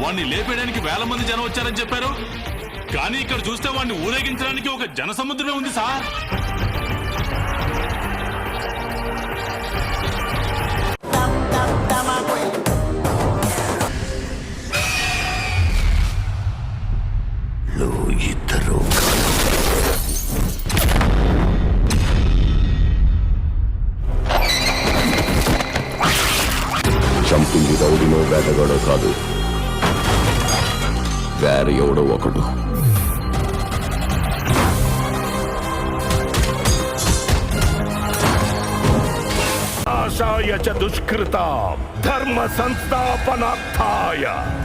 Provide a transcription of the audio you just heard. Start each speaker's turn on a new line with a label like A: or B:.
A: వాణ్ణి లేపేయడానికి వేల మంది జనం వచ్చారని చెప్పారు. కానీ ఇక్కడ చూస్తే వాణ్ణి ఊరేగించడానికి ఒక జన సముద్రమే ఉంది సార్.
B: చంపింది రౌడీనో వేటగాడో కాదు, వేరే ఎవడో ఒకడు.
C: నాశాయ చ దుష్కృతాం ధర్మ సంస్థాపనార్థాయ